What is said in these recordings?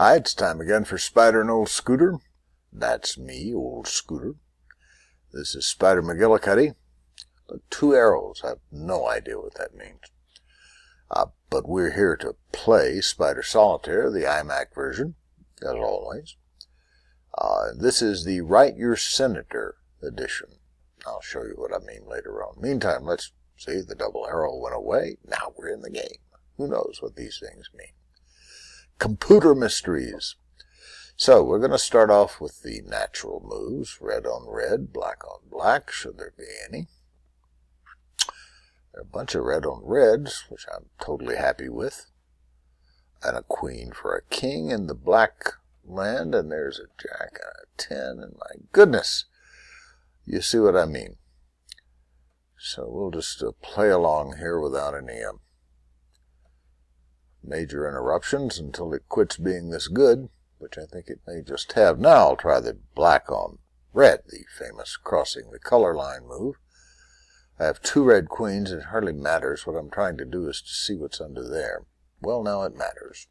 Hi, it's time again for Spider and Old Scooter. That's me, Old Scooter. This is Spider McGillicuddy. Look, 2 arrows. I have no idea what that means. But we're here to play Spider Solitaire, the iMac version, as always. This is the Write Your Senator edition. I'll show you what I mean later on. Meantime, let's see, the double arrow went away. Now we're in the game. Who knows what these things mean? Computer mysteries. So we're going to start off with the natural moves. Red on red, black on black, should there be any. There are a bunch of red on reds, which I'm totally happy with. And a queen for a king in the black land, and there's a jack and a 10, and my goodness, you see what I mean. So we'll just play along here without any major interruptions until it quits being this good, which I think it may just have. Now I'll try the black on red, the famous crossing the color line move. I have 2 red queens. It hardly matters. What I'm trying to do is to see what's under there. Well, now it matters.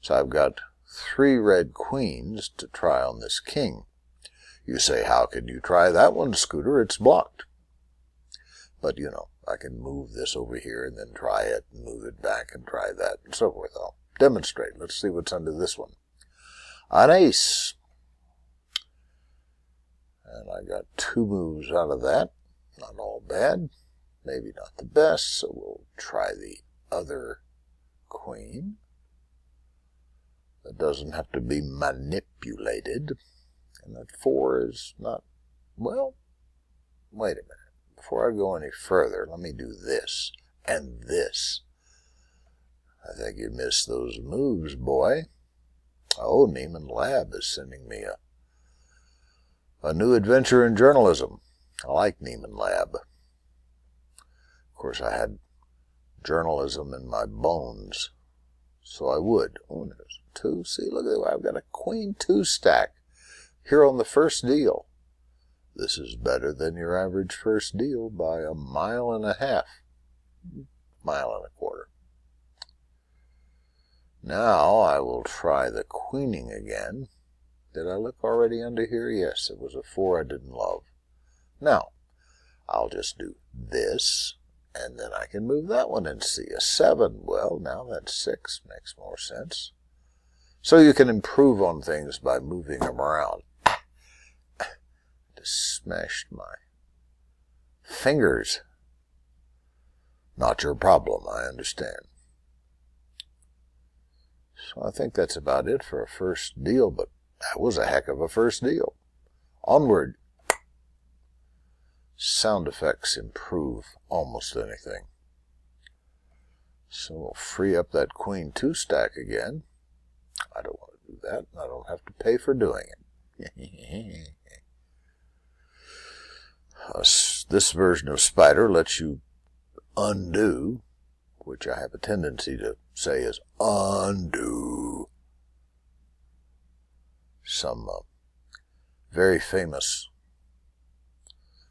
So I've got 3 red queens to try on this king. You say, how can you try that one, Scooter? It's blocked. But, you know, I can move this over here and then try it and move it back and try that and so forth. I'll demonstrate. Let's see what's under this one. An ace. And I got 2 moves out of that. Not all bad. Maybe not the best, so we'll try the other queen. That doesn't have to be manipulated. And that 4 is not, well, wait a minute. Before I go any further, let me do this and this. I think you missed those moves, boy. Oh, Neiman Lab is sending me a new adventure in journalism. I like Neiman Lab. Of course, I had journalism in my bones, so I would. Oh, there's 2. See, look at that. I've got a queen 2 stack here on the first deal. This is better than your average first deal by 1.5 miles. 1.25 miles. Now I will try the queening again. Did I look already under here? Yes, it was a 4 I didn't love. Now, I'll just do this, and then I can move that one and see a 7. Well, now that's 6. Makes more sense. So you can improve on things by moving them around. Just smashed my fingers. Not your problem, I understand. So I think that's about it for a first deal, but that was a heck of a first deal. Onward. Sound effects improve almost anything. So we'll free up that queen 2 stack again. I don't want to do that. I don't have to pay for doing it. This version of Spider lets you undo, which I have a tendency to say is undo, some very famous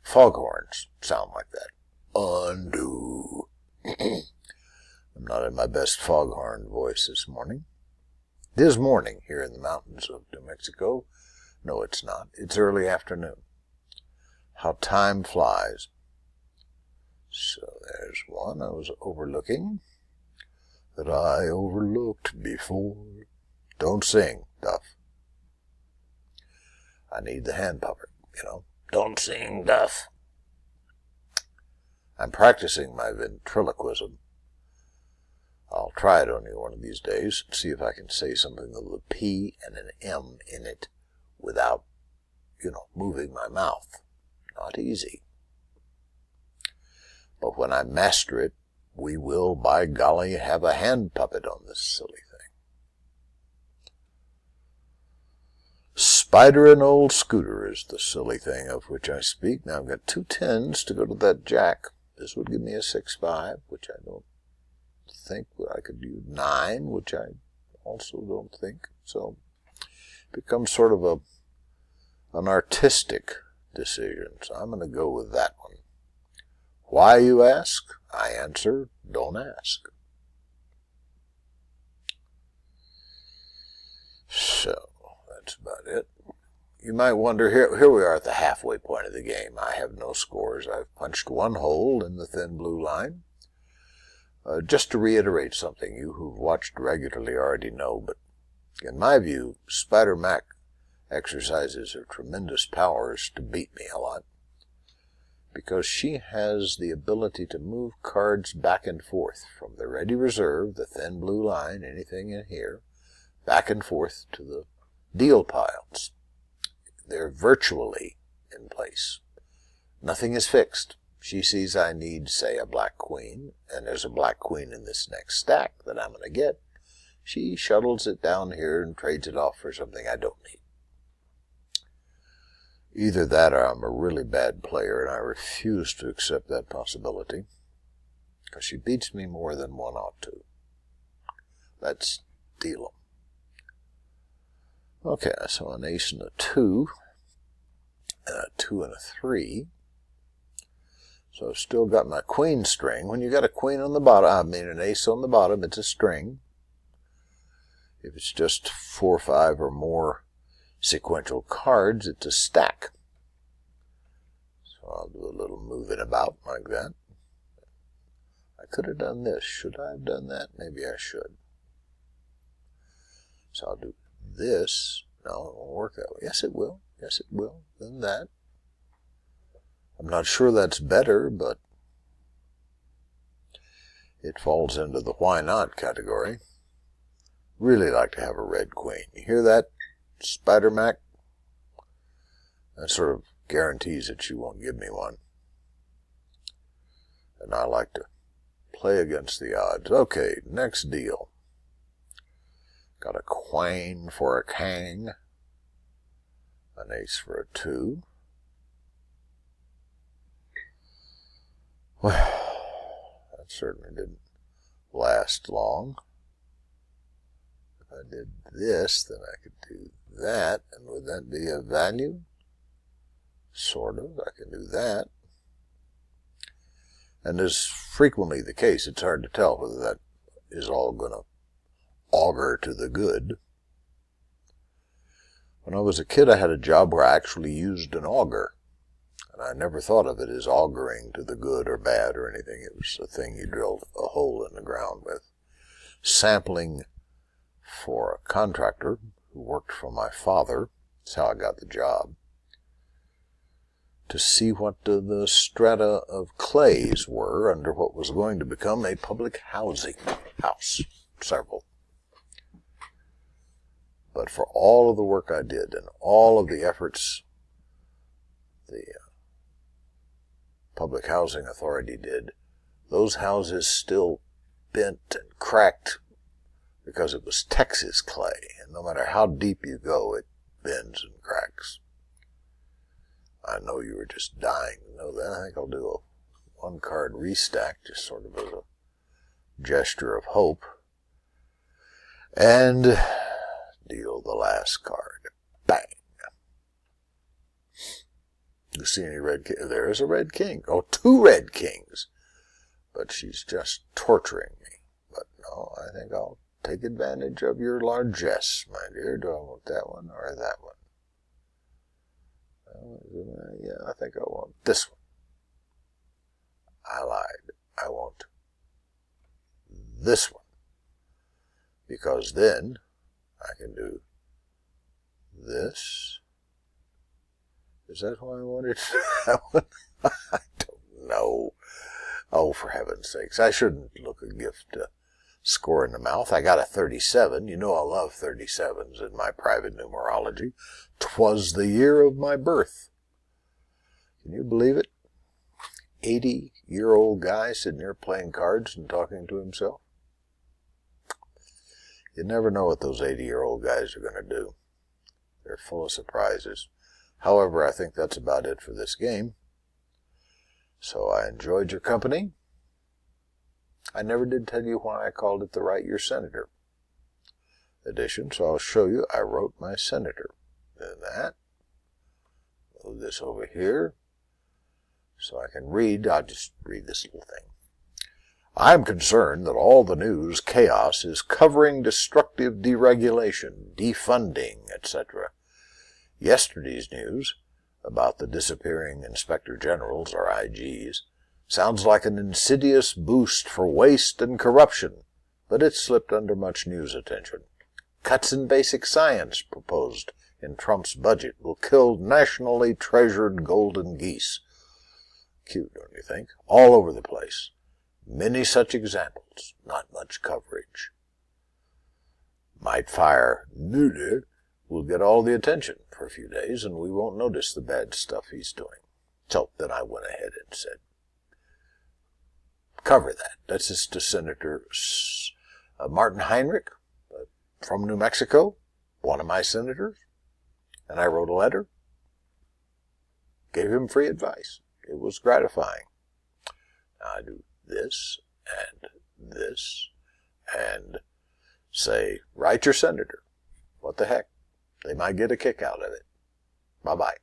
foghorns sound like that. Undo. I'm not in my best foghorn voice this morning. It is morning here in the mountains of New Mexico. No, it's not. It's early afternoon. How time flies. So there's one I was overlooking that I overlooked before. Don't sing, Duff. I need the hand puppet, you know. Don't sing, Duff. I'm practicing my ventriloquism. I'll try it on you one of these days and see if I can say something with a P and an M in it without, you know, moving my mouth. Not easy. But when I master it, we will, by golly, have a hand puppet on this silly thing. Spider and Old Scooter is the silly thing of which I speak. Now I've got 2 10s to go to that jack. This would give me a 6-5, which I don't think I could do. 9, which I also don't think. So it becomes sort of an artistic decision. So I'm going to go with that one. Why, you ask? I answer, don't ask. that's about it. You might wonder, here we are at the halfway point of the game. I have no scores. I've punched one hole in the thin blue line. Just to reiterate something you who've watched regularly already know, but in my view, Spider Mac exercises her tremendous powers to beat me a lot, because she has the ability to move cards back and forth from the ready reserve, the thin blue line, anything in here, back and forth to the deal piles. They're virtually in place. Nothing is fixed. She sees I need, say, a black queen, and there's a black queen in this next stack that I'm going to get. She shuttles it down here and trades it off for something I don't need. Either that or I'm a really bad player, and I refuse to accept that possibility, because she beats me more than one ought to. Let's deal 'em. Okay, so an ace and a 2, and a 2 and a 3. So I've still got my queen string. When you got a queen on the bottom, I mean an ace on the bottom, it's a string. If it's just 4 or 5 or more sequential cards, it's a stack. So I'll do a little moving about like that. I could have done this. Should I have done that? Maybe I should. So I'll do this. No, it won't work that way. Yes, it will. Yes, it will. Then that. I'm not sure that's better, but it falls into the why not category. Really like to have a red queen. You hear that, Spider Mac? That sort of guarantees that she won't give me one. And I like to play against the odds. Okay, next deal. Got a queen for a king. An ace for a 2. Well, that certainly didn't last long. If I did this, then I could do that, and would that be a value? Sort of. I can do that. And as frequently the case, it's hard to tell whether that is all going to augur to the good. When I was a kid, I had a job where I actually used an auger. And I never thought of it as auguring to the good or bad or anything. It was a thing you drilled a hole in the ground with. Sampling for a contractor who worked for my father, that's how I got the job, to see what the strata of clays were under what was going to become a public housing house. Several. But for all of the work I did and all of the efforts the Public Housing Authority did, those houses still bent and cracked because it was Texas clay, and no matter how deep you go, it bends and cracks. I know you were just dying to know that. I think I'll do a 1-card restack, just sort of as a gesture of hope, and deal the last card. Bang! You see any red king? There is a red king. Oh, 2 red kings. But she's just torturing me. But no, I think I'll take advantage of your largesse, my dear. Do I want that one or that one? Yeah, I think I want this one. I lied. I want this one. Because then I can do this. Is that why I wanted that one? I don't know. Oh, for heaven's sakes. I shouldn't look a gift score in the mouth. I got a 37. You know I love 37s in my private numerology. 'Twas the year of my birth. Can you believe it? 80-year-old guy sitting there playing cards and talking to himself. You never know what those 80-year-old guys are going to do. They're full of surprises. However, I think that's about it for this game. So I enjoyed your company. I never did tell you why I called it the Write Your Senator edition, so I'll show you. I wrote my senator. Then that. Move this over here so I can read. I'll just read this little thing. I'm concerned that all the news chaos is covering destructive deregulation, defunding, etc. Yesterday's news about the disappearing inspector generals, or IGs, sounds like an insidious boost for waste and corruption, but it slipped under much news attention. Cuts in basic science proposed in Trump's budget will kill nationally treasured golden geese. Cute, don't you think? All over the place. Many such examples, not much coverage. Might fire Nude will get all the attention for a few days, and we won't notice the bad stuff he's doing. So then I went ahead and said, cover that. That's just to Senator Martin Heinrich from New Mexico, one of my senators. And I wrote a letter, gave him free advice. It was gratifying. Now I do this, and say, write your senator. What the heck? They might get a kick out of it. Bye-bye.